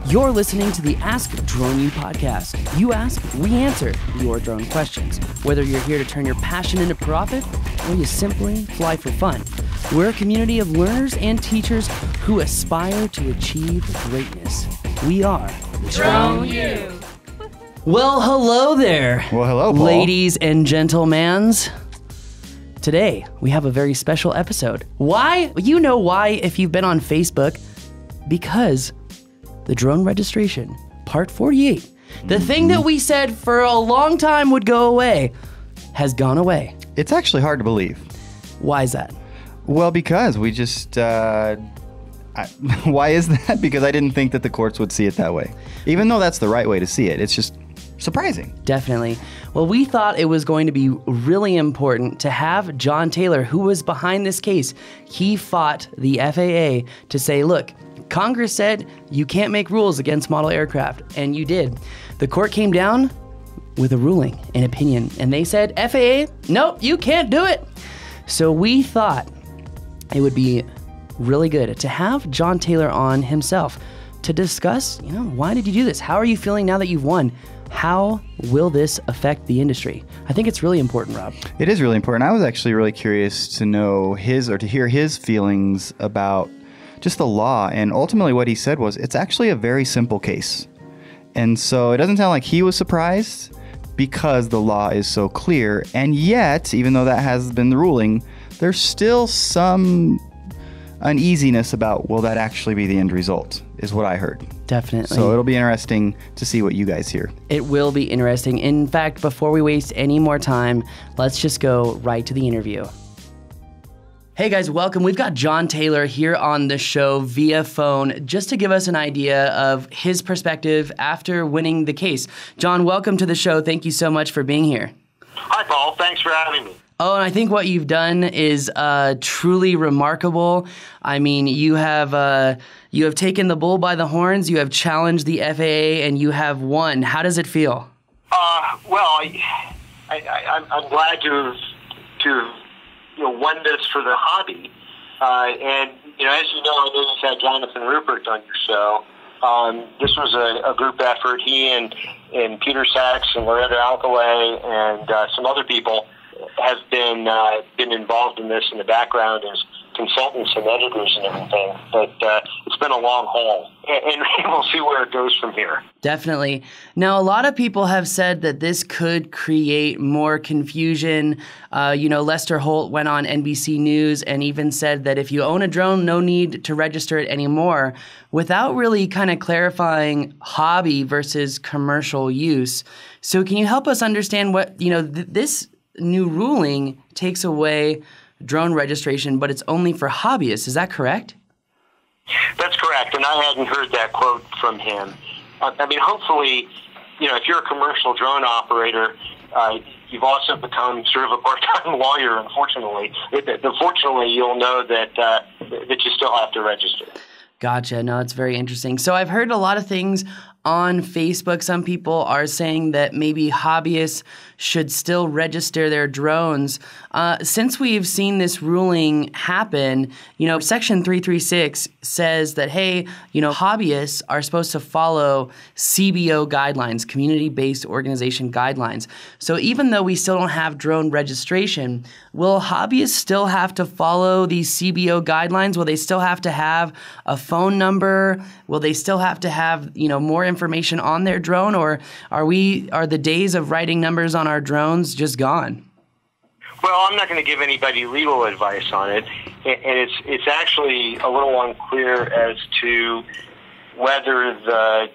You're listening to the Ask Drone U podcast. You ask, we answer your drone questions. Whether you're here to turn your passion into profit or you simply fly for fun, we're a community of learners and teachers who aspire to achieve greatness. We are Drone U. Well, hello there. Well, hello, Paul. Ladies and gentlemen. Today, we have a very special episode. Why? You know why if you've been on Facebook. Because the drone registration, part 48, the thing that we said for a long time would go away, has gone away. It's actually hard to believe. Why is that? Well, because we just... why is that? Because I didn't think that the courts would see it that way. Even though that's the right way to see it. It's just surprising. Definitely. Well, we thought it was going to be really important to have John Taylor, who was behind this case. He fought the FAA to say, look, Congress said you can't make rules against model aircraft, and you did. The court came down with a ruling, an opinion, and they said, FAA, nope, you can't do it. So we thought it would be really good to have John Taylor on himself to discuss, why did you do this? How are you feeling now that you've won? How will this affect the industry? I think it's really important, Rob. It is really important. I was actually really curious to know to hear his feelings about just the law. And ultimately what he said was, it's actually a very simple case. And so it doesn't sound like he was surprised because the law is so clear. And yet, even though that has been the ruling, there's still some uneasiness about, will that actually be the end result, is what I heard. Definitely. So it'll be interesting to see what you guys hear. It will be interesting. In fact, before we waste any more time, let's just go right to the interview. Hey guys, welcome. We've got John Taylor here on the show via phone just to give us an idea of his perspective after winning the case. John, welcome to the show. Thank you so much for being here. Hi, Paul. Thanks for having me. Oh, and I think what you've done is truly remarkable. I mean, you have taken the bull by the horns, you have challenged the FAA, and you have won. How does it feel? Well, I'm glad to won this for the hobby. And, as you know, I know you've had Jonathan Rupert on your show. This was a group effort. He and Peter Sachs and Loretta Alcaway and some other people have been involved in this in the background as consultants and editors and everything. But it's been a long haul, and we'll see where it goes from here. Definitely. Now, a lot of people have said that this could create more confusion. Lester Holt went on NBC News and even said that if you own a drone, no need to register it anymore, without really kind of clarifying hobby versus commercial use. So can you help us understand what, this new ruling takes away drone registration, but it's only for hobbyists. Is that correct? That's correct, and I hadn't heard that quote from him. Hopefully, if you're a commercial drone operator, you've also become sort of a part-time lawyer, unfortunately. Fortunately, you'll know that you still have to register. Gotcha. No, it's very interesting. So I've heard a lot of things on Facebook. Some people are saying that maybe hobbyists should still register their drones. Since we've seen this ruling happen, Section 336 says that, hey, hobbyists are supposed to follow CBO guidelines, community-based organization guidelines. So even though we still don't have drone registration, will hobbyists still have to follow these CBO guidelines? Will they still have to have a phone number? Will they still have to have, more information on their drone, or are the days of writing numbers on our drones just gone? Well, I'm not going to give anybody legal advice on it, and it's actually a little unclear as to whether the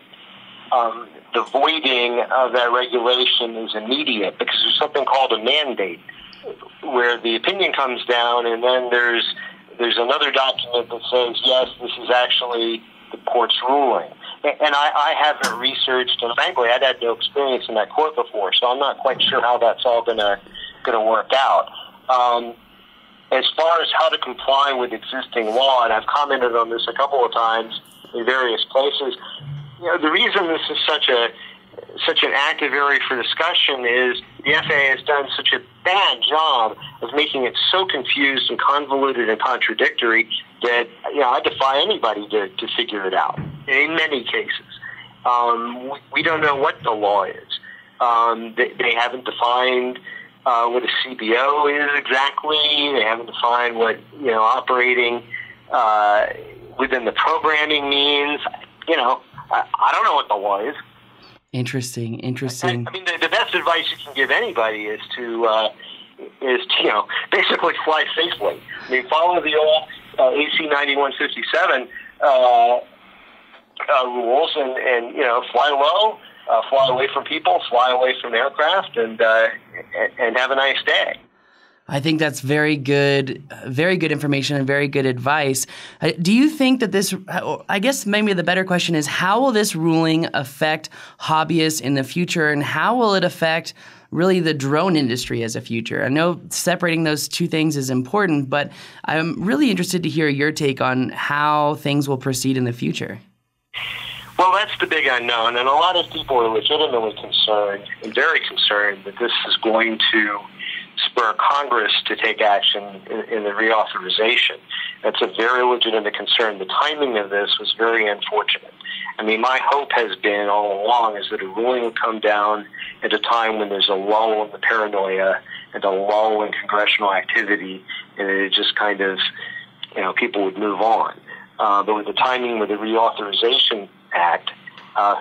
voiding of that regulation is immediate, because there's something called a mandate, where the opinion comes down, and then there's another document that says, yes, this is actually the court's ruling. And I haven't researched, and frankly, I'd had no experience in that court before, so I'm not quite sure how that's all going to work out. As far as how to comply with existing law, and I've commented on this a couple of times in various places, the reason this is such an active area for discussion is the FAA has done such a bad job of making it so confused and convoluted and contradictory that I defy anybody to figure it out. in many cases. We don't know what the law is. They haven't defined what a CBO is exactly. They haven't defined what operating within the programming means. I don't know what the law is. Interesting. I mean, the best advice you can give anybody is to basically fly safely. I mean, follow the old AC 9157 rules and fly low, fly away from people, fly away from aircraft, and have a nice day. I think that's very good information and very good advice. Do you think that this, I guess maybe the better question is, how will this ruling affect hobbyists in the future, and how will it affect really the drone industry as a future? I know separating those two things is important, but I'm really interested to hear your take on how things will proceed in the future. Well, that's the big unknown, and a lot of people are legitimately concerned and very concerned that this is going to spur Congress to take action in the reauthorization. That's a very legitimate concern. The timing of this was very unfortunate. I mean, my hope has been all along is that a ruling would come down at a time when there's a lull in the paranoia and a lull in congressional activity, and it just kind of, people would move on. But with the timing with the Reauthorization Act,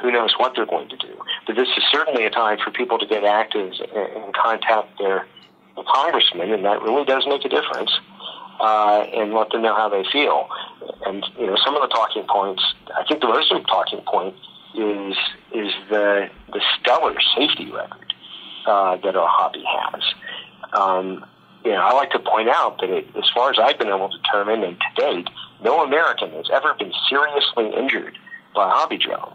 who knows what they're going to do. But this is certainly a time for people to get active and contact their congressman, and that really does make a difference, and let them know how they feel. And some of the talking points, I think the most important talking point is the stellar safety record that our hobby has. I like to point out that as far as I've been able to determine, and to date, no American has ever been seriously injured by a hobby drone.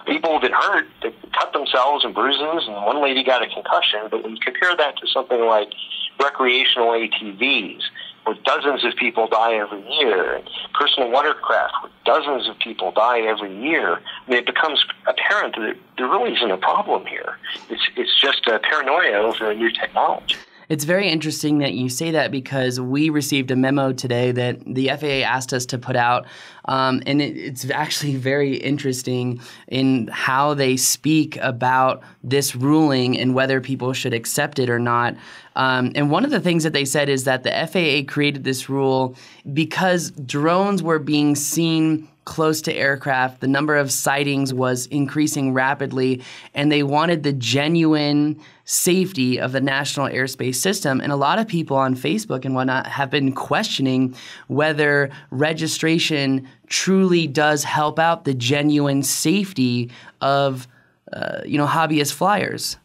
People have been hurt, they cut themselves and bruises, and one lady got a concussion, but when you compare that to something like recreational ATVs, where dozens of people die every year, and personal watercraft, where dozens of people die every year, I mean, it becomes apparent that there really isn't a problem here. It's just a paranoia over a new technology. It's very interesting that you say that, because we received a memo today that the FAA asked us to put out, and it's actually very interesting in how they speak about this ruling and whether people should accept it or not. And one of the things that they said is that the FAA created this rule because drones were being seen close to aircraft. The number of sightings was increasing rapidly, and they wanted the genuine safety of the national airspace system. And a lot of people on Facebook and whatnot have been questioning whether registration truly does help out the genuine safety of, hobbyist flyers.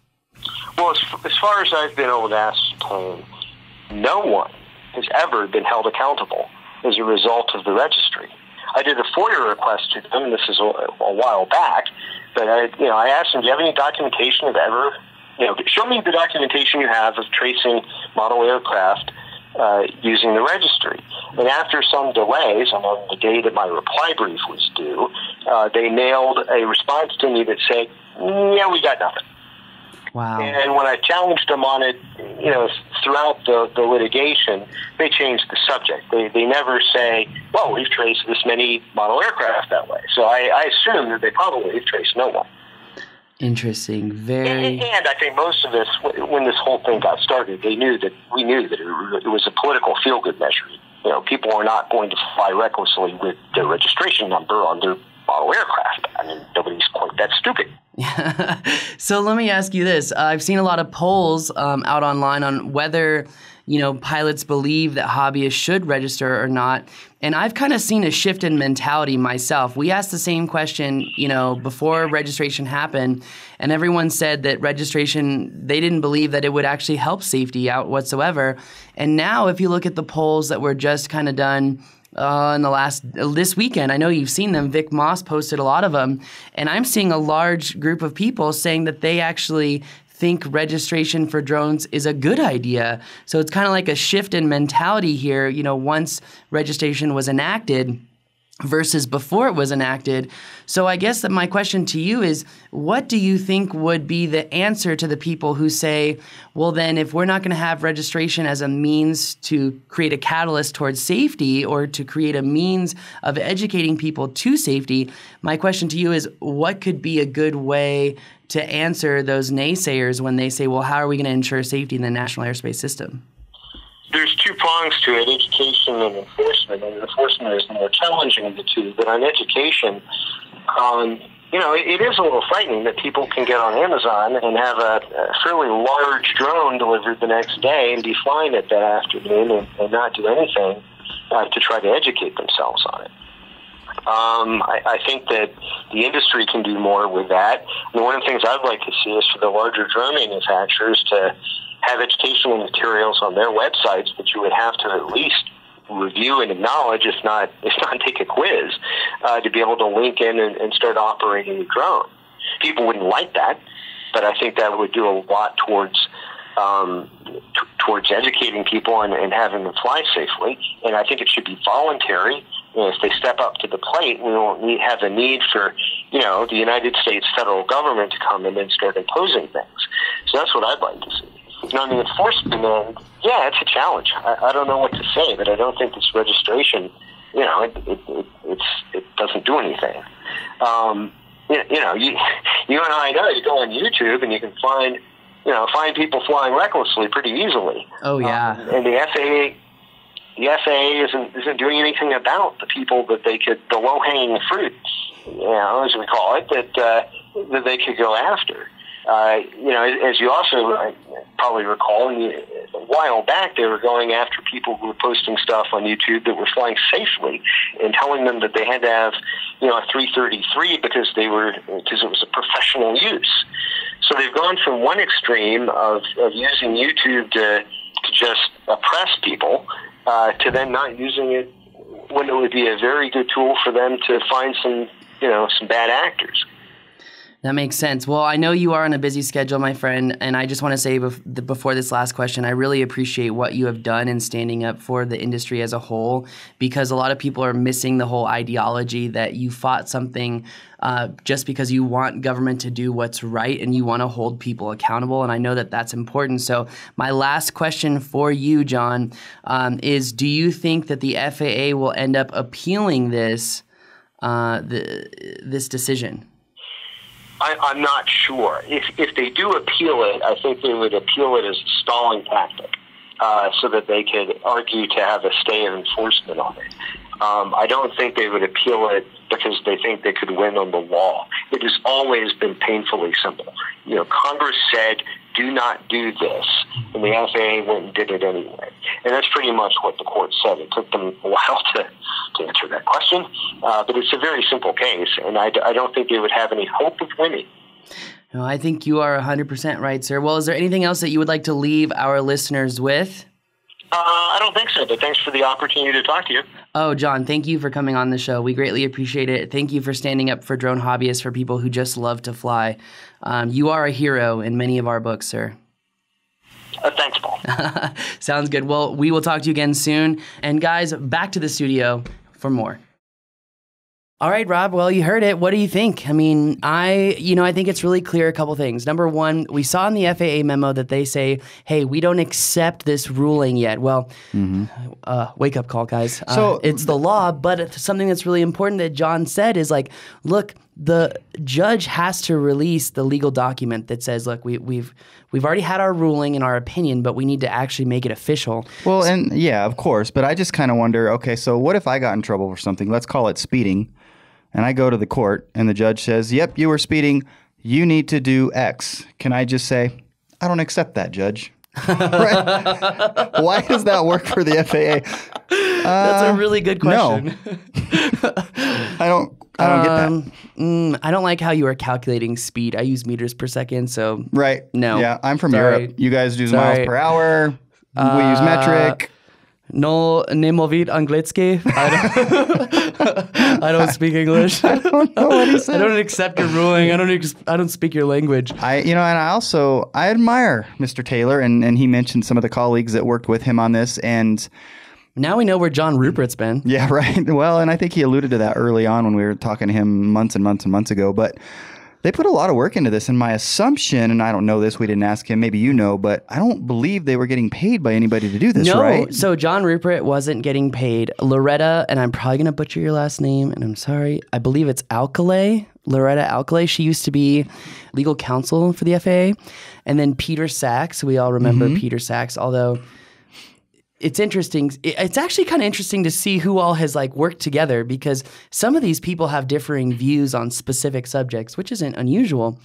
Well, as far as I've been able to ascertain, no one has ever been held accountable as a result of the registry. I did a FOIA request to them, and this is a while back, but I asked them, do you have any documentation of ever, show me the documentation you have of tracing model aircraft using the registry. And after some delays, and on the day that my reply brief was due, they mailed a response to me that said, yeah, we got nothing. Wow. And when I challenged them on it, throughout the litigation, they changed the subject. They never say, well, we've traced this many model aircraft that way. So I assume that they probably have traced no one. Interesting. And I think most of this, when this whole thing got started, we knew that it was a political feel-good measure. People are not going to fly recklessly with their registration number on their model aircraft. I mean, nobody's quite that stupid. So let me ask you this. I've seen a lot of polls out online on whether, pilots believe that hobbyists should register or not. And I've kind of seen a shift in mentality myself. We asked the same question, before registration happened, and everyone said that registration, they didn't believe that it would actually help safety out whatsoever. And now if you look at the polls that were just kind of done in this weekend, I know you've seen them. Vic Moss posted a lot of them, and I'm seeing a large group of people saying that they actually think registration for drones is a good idea. So it's kind of like a shift in mentality here. Once registration was enacted, versus before it was enacted. So I guess that my question to you is, what do you think would be the answer to the people who say, well, then if we're not going to have registration as a means to create a catalyst towards safety or to create a means of educating people to safety, my question to you is, what could be a good way to answer those naysayers when they say, well, how are we going to ensure safety in the national airspace system? There's two prongs to it, education and enforcement. And enforcement is the more challenging of the two. But on education, it is a little frightening that people can get on Amazon and have a fairly large drone delivered the next day and be flying it that afternoon and not do anything to try to educate themselves on it. I think that the industry can do more with that. And one of the things I'd like to see is for the larger drone manufacturers to have educational materials on their websites that you would have to at least review and acknowledge, if not take a quiz, to be able to link in and start operating the drone. People wouldn't like that, but I think that would do a lot towards educating people and having them fly safely. And I think it should be voluntary. And if they step up to the plate, we won't have a need for, the United States federal government to come in and start imposing things. So that's what I'd like to see. On the enforcement end, it's a challenge. I don't know what to say, but I don't think this registration, it doesn't do anything. You and I know you go on YouTube and you can find people flying recklessly pretty easily. Oh yeah. And the FAA isn't doing anything about the people that the low-hanging fruit, as we call it, that they could go after. As you also probably recall, a while back they were going after people who were posting stuff on YouTube that were flying safely and telling them that they had to have, a 333 because it was a professional use. So they've gone from one extreme of using YouTube to just oppress people to then not using it when it would be a very good tool for them to find some bad actors. That makes sense. Well, I know you are on a busy schedule, my friend, and I just want to say before this last question, I really appreciate what you have done in standing up for the industry as a whole, because a lot of people are missing the whole ideology that you fought something just because you want government to do what's right and you want to hold people accountable, and I know that that's important. So my last question for you, John, is do you think that the FAA will end up appealing this decision? I'm not sure. If they do appeal it, I think they would appeal it as a stalling tactic so that they could argue to have a stay of enforcement on it. I don't think they would appeal it because they think they could win on the law. It has always been painfully simple. Congress said, do not do this, and the FAA went and did it anyway. And that's pretty much what the court said. It took them a while to answer that question, but it's a very simple case, and I don't think they would have any hope of winning. No, I think you are 100% right, sir. Well, is there anything else that you would like to leave our listeners with? I don't think so, but thanks for the opportunity to talk to you. Oh, John, thank you for coming on the show. We greatly appreciate it. Thank you for standing up for drone hobbyists, for people who just love to fly. You are a hero in many of our books, sir. Thanks, Paul. Sounds good. Well, we will talk to you again soon. And guys, back to the studio for more. All right, Rob. Well, you heard it. What do you think? I mean, I think it's really clear a couple things. Number one, we saw in the FAA memo that they say, hey, we don't accept this ruling yet. Well, wake up call, guys. So it's the law, but something that's really important that John said is like, look, the judge has to release the legal document that says, look, we've already had our ruling and our opinion, but we need to actually make it official. Well, and yeah, of course. But I just kind of wonder, okay, so what if I got in trouble for something? Let's call it speeding. And I go to the court and the judge says, yep, you were speeding. You need to do X. Can I just say, I don't accept that, judge? Right? Why does that work for the FAA? That's a really good question. No. I don't get that. I don't like how you are calculating speed. I use meters per second, so right. No. Yeah, I'm from Europe. You guys do miles per hour. We use metric. No, ne mluvit anglicky. I don't speak English. I don't know what he said. I don't accept your ruling. I don't speak your language. I admire Mr. Taylor, and he mentioned some of the colleagues that worked with him on this, and Now we know where John Rupert's been. Yeah, right. Well, and I think he alluded to that early on when we were talking to him months and months and months ago. But they put a lot of work into this. And my assumption, and I don't know this, we didn't ask him, maybe you know, but I don't believe they were getting paid by anybody to do this, right? No, so John Rupert wasn't getting paid. Loretta, and I'm probably going to butcher your last name, and I'm sorry. I believe it's Alcalay. Loretta Alcalay. She used to be legal counsel for the FAA. And then Peter Sachs. We all remember Peter Sachs, although it's interesting. It's actually kind of interesting to see who all has like worked together, because some of these people have differing views on specific subjects, which isn't unusual.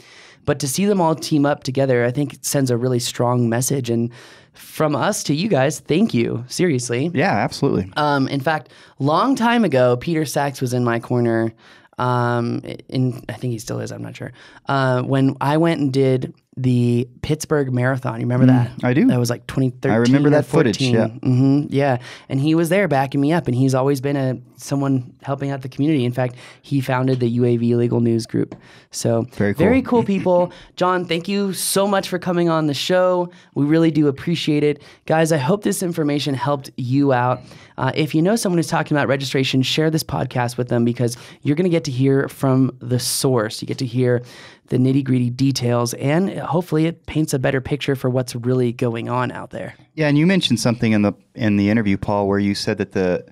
But to see them all team up together, I think it sends a really strong message. And from us to you guys, thank you. Seriously. Yeah, absolutely. In fact, long time ago, Peter Sachs was in my corner. I think he still is. I'm not sure. When I went and did the Pittsburgh Marathon, you remember that? I do. That was like 2013. I remember that footage. Yeah. Yeah, and he was there backing me up, and he's always been someone helping out the community. In fact, he founded the UAV Legal News Group. So very cool people. John, thank you so much for coming on the show. We really do appreciate it, guys. I hope this information helped you out. If you know someone who's talking about registration, share this podcast with them, because you're going to get to hear from the source. You get to hear the nitty-gritty details, and hopefully it paints a better picture for what's really going on out there. Yeah, and you mentioned something in the interview, Paul, where you said that the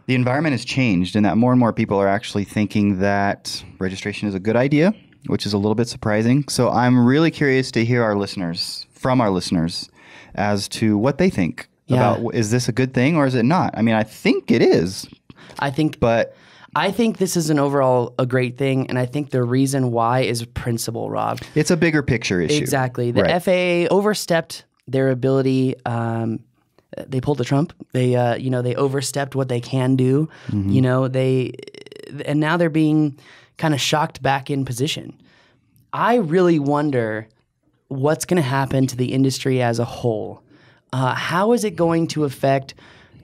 environment has changed and that more and more people are actually thinking that registration is a good idea, which is a little bit surprising. So I'm really curious to hear from our listeners as to what they think about, is this a good thing or is it not? I mean, I think it is. I think this is a great thing, and I think the reason why is principle, Rob. It's a bigger picture issue. Exactly. The FAA overstepped their ability. They pulled the Trump. They overstepped what they can do. And now they're being kind of shocked back in position. I really wonder what's going to happen to the industry as a whole. How is it going to affect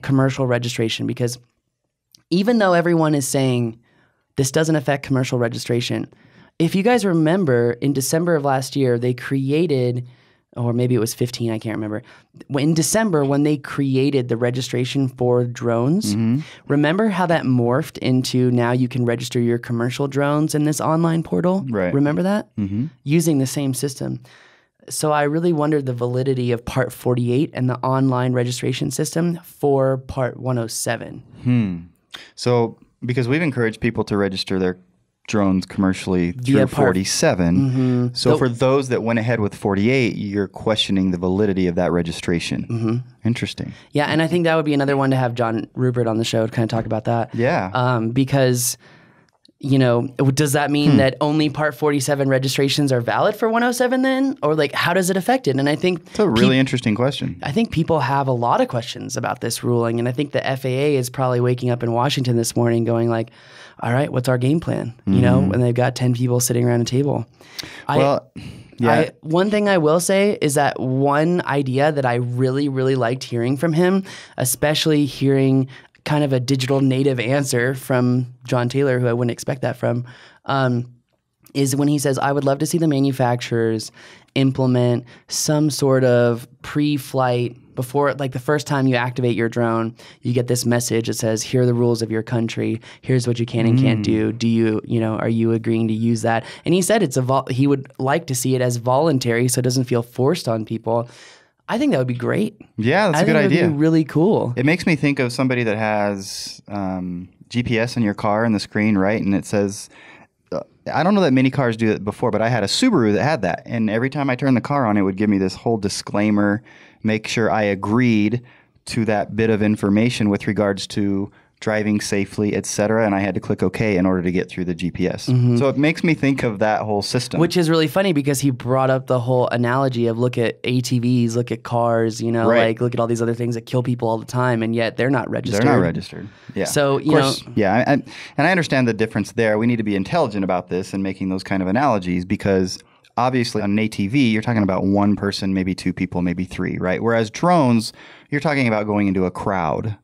commercial registration? Because even though everyone is saying this doesn't affect commercial registration, if you guys remember, in December of last year, they created, or maybe it was 15, I can't remember. In December, when they created the registration for drones, remember how that morphed into now you can register your commercial drones in this online portal? Right. Remember that? Using the same system. So I really wondered the validity of Part 48 and the online registration system for Part 107. So, because we've encouraged people to register their drones commercially through 47. So for those that went ahead with 48, you're questioning the validity of that registration. Interesting. Yeah, and I think that would be another one to have John Rupert on the show to kind of talk about that. Yeah. Because, does that mean that only Part 47 registrations are valid for 107 then? Or like, how does it affect it? And I think it's a really interesting question. I think people have a lot of questions about this ruling. And I think the FAA is probably waking up in Washington this morning going like, all right, what's our game plan? And they've got 10 people sitting around a table. One thing I will say is that one idea that I really, really liked hearing from him, especially hearing kind of a digital native answer from John Taylor, who I wouldn't expect that from, is when he says, I would love to see the manufacturers implement some sort of pre-flight before, like the first time you activate your drone, you get this message that says, here are the rules of your country. Here's what you can and can't do. Do you, are you agreeing to use that? And he said he would like to see it as voluntary so it doesn't feel forced on people. I think that would be great. Yeah, that's a good idea. It would be really cool. It makes me think of somebody that has GPS in your car in the screen, right? And it says, I don't know that many cars do it before, but I had a Subaru that had that. And every time I turned the car on, it would give me this whole disclaimer, make sure I agreed to that bit of information with regards to driving safely, etc. And I had to click OK in order to get through the GPS. So it makes me think of that whole system. Which is really funny because he brought up the whole analogy of look at ATVs, look at cars, like look at all these other things that kill people all the time, and yet they're not registered. They're not registered. Yeah. So, and I understand the difference there. We need to be intelligent about this and making those kind of analogies because obviously on an ATV, you're talking about one person, maybe two people, maybe three, right? Whereas drones, you're talking about going into a crowd.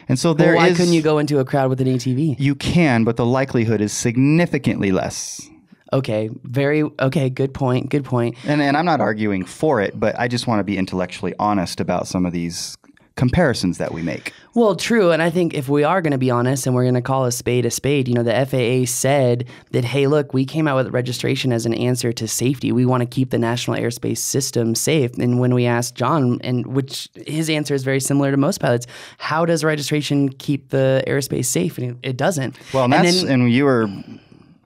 And so why couldn't you go into a crowd with an ATV? You can, but the likelihood is significantly less. Okay, good point. And I'm not arguing for it, but I just want to be intellectually honest about some of these comparisons that we make. Well, true. And I think if we are going to be honest and we're going to call a spade, the FAA said that, hey, look, we came out with registration as an answer to safety. We want to keep the national airspace system safe. And when we asked John, and which his answer is very similar to most pilots, how does registration keep the airspace safe? And it doesn't. Well, and you were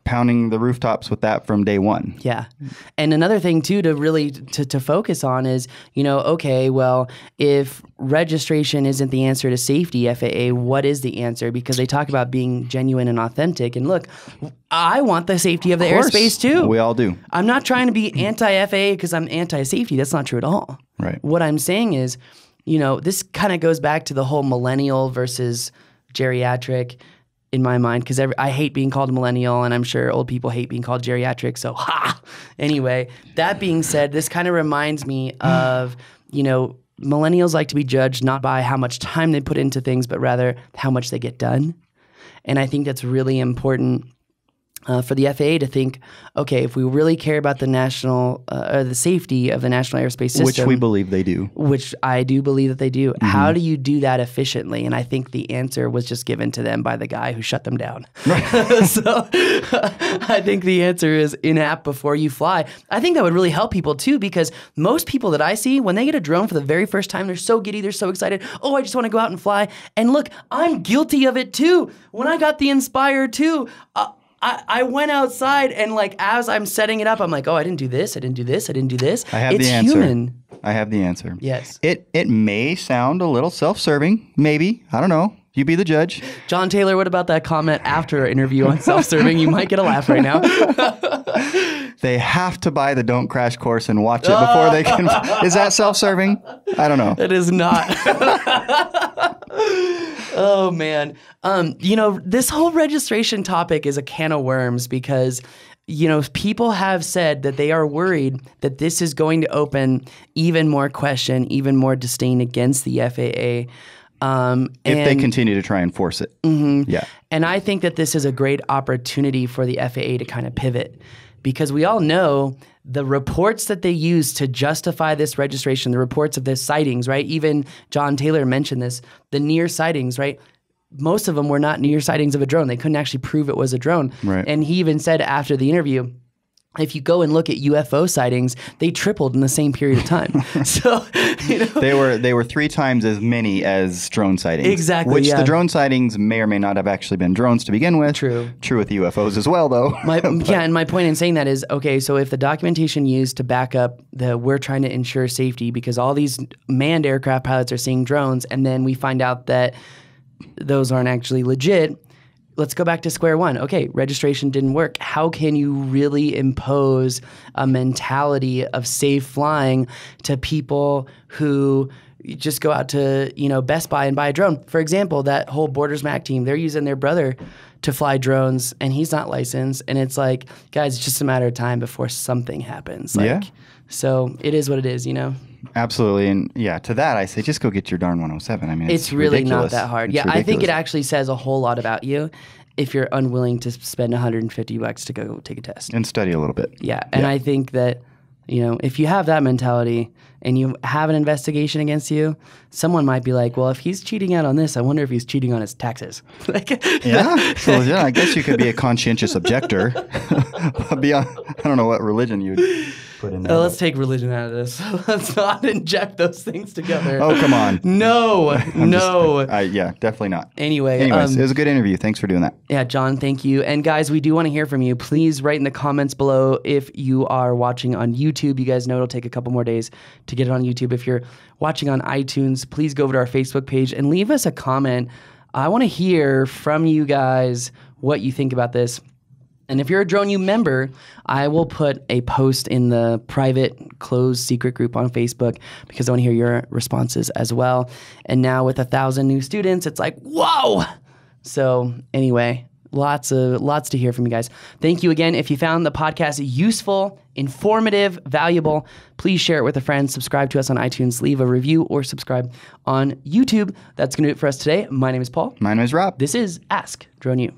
pounding the rooftops with that from day one. Yeah. And another thing too to really to focus on is, okay, well, if registration isn't the answer to safety, FAA, what is the answer? Because they talk about being genuine and authentic. And look, I want the safety of the airspace too. We all do. I'm not trying to be anti-FAA because I'm anti-safety. That's not true at all. Right. What I'm saying is, this kind of goes back to the whole millennial versus geriatric in my mind, because I hate being called a millennial, and I'm sure old people hate being called geriatric. So, Anyway, that being said, this kind of reminds me of, millennials like to be judged not by how much time they put into things, but rather how much they get done. And I think that's really important for the FAA to think, okay, if we really care about the national or the safety of the national airspace system, which we believe they do, which I do believe that they do, how do you do that efficiently? And I think the answer was just given to them by the guy who shut them down. So I think the answer is in-app before you fly. I think that would really help people too, because most people that I see, when they get a drone for the very first time, they're so giddy, they're so excited. Oh, I just want to go out and fly. And look, I'm guilty of it too. When I got the Inspire 2, I went outside and as I'm setting it up, I'm like, oh, I didn't do this, I didn't do this, I didn't do this. I have the answer. Human. I have the answer. Yes. It may sound a little self-serving, maybe. I don't know. You be the judge. John Taylor, what about that comment after our interview on self-serving? You might get a laugh right now. They have to buy the Don't Crash course and watch it before they can. Is that self-serving? I don't know. It is not. Oh, man. This whole registration topic is a can of worms because, people have said that they are worried that this is going to open even more question, even more disdain against the FAA. If they continue to try and force it. Mm-hmm. Yeah. And I think that this is a great opportunity for the FAA to kind of pivot, because we all know the reports that they use to justify this registration, the reports of the sightings, right? Even John Taylor mentioned this, the near sightings, right? Most of them were not near sightings of a drone. They couldn't actually prove it was a drone. Right. And he even said after the interview, if you go and look at UFO sightings, they tripled in the same period of time. So, they were 3 times as many as drone sightings. Exactly. Which the drone sightings may or may not have actually been drones to begin with. True. True with UFOs as well, though. And my point in saying that is, okay, so if the documentation used to back up we're trying to ensure safety because all these manned aircraft pilots are seeing drones, and then we find out that those aren't actually legit. Let's go back to square one. Okay, registration didn't work. How can you really impose a mentality of safe flying to people who just go out to, Best Buy and buy a drone? For example, that whole Borders Mac team, they're using their brother to fly drones, and he's not licensed. And it's like, guys, it's just a matter of time before something happens. Yeah. So it is what it is, Absolutely. And to that, I say just go get your darn 107. I mean, it's really ridiculous. not that hard. It's I think it actually says a whole lot about you if you're unwilling to spend $150 to go take a test. And study a little bit. Yeah. And I think that, if you have that mentality and you have an investigation against you, someone might be like, well, if he's cheating out on this, I wonder if he's cheating on his taxes. Yeah. So I guess you could be a conscientious objector. Beyond, I don't know what religion you would put in there. Let's take religion out of this. Let's not inject those things together. Oh, come on. No. Definitely not. Anyways, it was a good interview. Thanks for doing that. Yeah, John, thank you. And guys, we do want to hear from you. Please write in the comments below if you are watching on YouTube. You guys know it'll take a couple more days to get it on YouTube. If you're watching on iTunes, please go over to our Facebook page and leave us a comment. I want to hear from you guys what you think about this. And if you're a Drone U member, I will put a post in the private, closed, secret group on Facebook because I want to hear your responses as well. And now with 1,000 new students, it's like, whoa! So anyway, lots to hear from you guys. Thank you again. If you found the podcast useful, informative, valuable, please share it with a friend. Subscribe to us on iTunes. Leave a review or subscribe on YouTube. That's going to do it for us today. My name is Paul. My name is Rob. This is Ask Drone U.